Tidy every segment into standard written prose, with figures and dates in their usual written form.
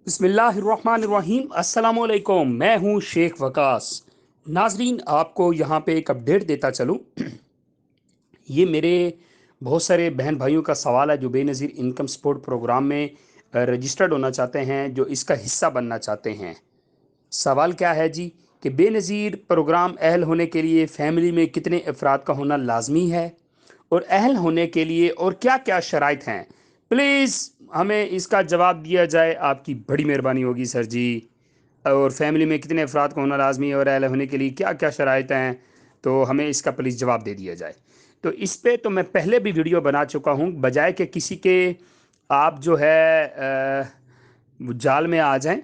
बिस्मिल्लाहिर्रहमानिर्रहीम अस्सलाम वालेकुम। मैं हूं शेख वकास। नाजरीन, आपको यहाँ पे एक अपडेट देता चलूं। ये मेरे बहुत सारे बहन भाइयों का सवाल है जो बेनज़ीर इनकम सपोर्ट प्रोग्राम में रजिस्टर्ड होना चाहते हैं, जो इसका हिस्सा बनना चाहते हैं। सवाल क्या है जी कि बेनज़ीर प्रोग्राम अहल होने के लिए फ़ैमिली में कितने अफराद का होना लाजमी है, और अहल होने के लिए और क्या क्या शराइत हैं। प्लीज़ हमें इसका जवाब दिया जाए, आपकी बड़ी मेहरबानी होगी सर जी। और फैमिली में कितने अफराद का होना लाजमी है और अहल होने के लिए क्या क्या शराइत हैं, तो हमें इसका प्लीज़ जवाब दे दिया जाए। तो इस पे तो मैं पहले भी वीडियो बना चुका हूँ, बजाय कि किसी के आप जो है जाल में आ जाएं।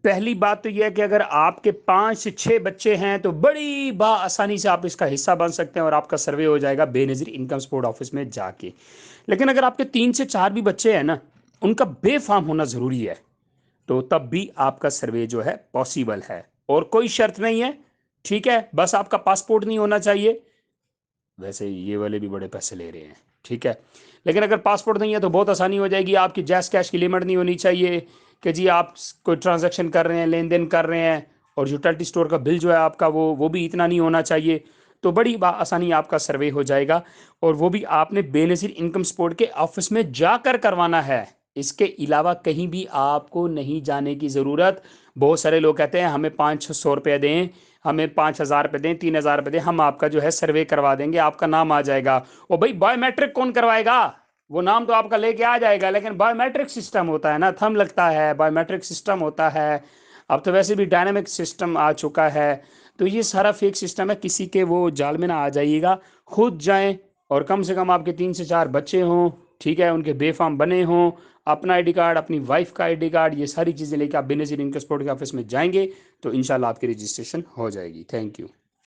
पहली बात तो यह है कि अगर आपके 5 से 6 बच्चे हैं तो बड़ी आसानी से आप इसका हिस्सा बन सकते हैं और आपका सर्वे हो जाएगा बेनज़ीर इनकम सपोर्ट ऑफिस में जाके। लेकिन अगर आपके 3 से 4 भी बच्चे हैं ना, उनका बेफाम होना ज़रूरी है, तो तब भी आपका सर्वे जो है पॉसिबल है, और कोई शर्त नहीं है। ठीक है, बस आपका पासपोर्ट नहीं होना चाहिए। वैसे ये वाले भी बड़े पैसे ले रहे हैं, ठीक है। लेकिन अगर पासपोर्ट नहीं है तो बहुत आसानी हो जाएगी। आपकी जैस कैश की लिमिट नहीं होनी चाहिए कि जी आप कोई ट्रांजैक्शन कर रहे हैं, लेन देन कर रहे हैं, और यूटिलिटी स्टोर का बिल जो है आपका वो भी इतना नहीं होना चाहिए। तो बड़ी आसानी आपका सर्वे हो जाएगा, और वो भी आपने बेनज़ीर इनकम सपोर्ट के ऑफिस में जाकर करवाना है। इसके अलावा कहीं भी आपको नहीं जाने की ज़रूरत। बहुत सारे लोग कहते हैं हमें 500-600 रुपये दें, हमें 5,000 रुपये दें, 3,000 रुपये दें, हम आपका जो है सर्वे करवा देंगे, आपका नाम आ जाएगा। और भाई बायोमेट्रिक कौन करवाएगा? वो नाम तो आपका लेके आ जाएगा, लेकिन बायोमेट्रिक सिस्टम होता है ना, थंब लगता है, बायोमेट्रिक सिस्टम होता है। अब तो वैसे भी डायनामिक सिस्टम आ चुका है। तो ये सारा फेक सिस्टम है, किसी के वो जाल में ना आ जाइएगा। खुद जाएं, और कम से कम आपके 3 से 4 बच्चे हों, ठीक है, उनके बेफाम बने हों, अपना आईडी कार्ड, अपनी वाइफ का आईडी कार्ड, ये सारी चीज़ें लेकर आप बेनज़ीर इनकम सपोर्ट के ऑफिस में जाएंगे तो इंशाल्लाह आपकी रजिस्ट्रेशन हो जाएगी। Thank you.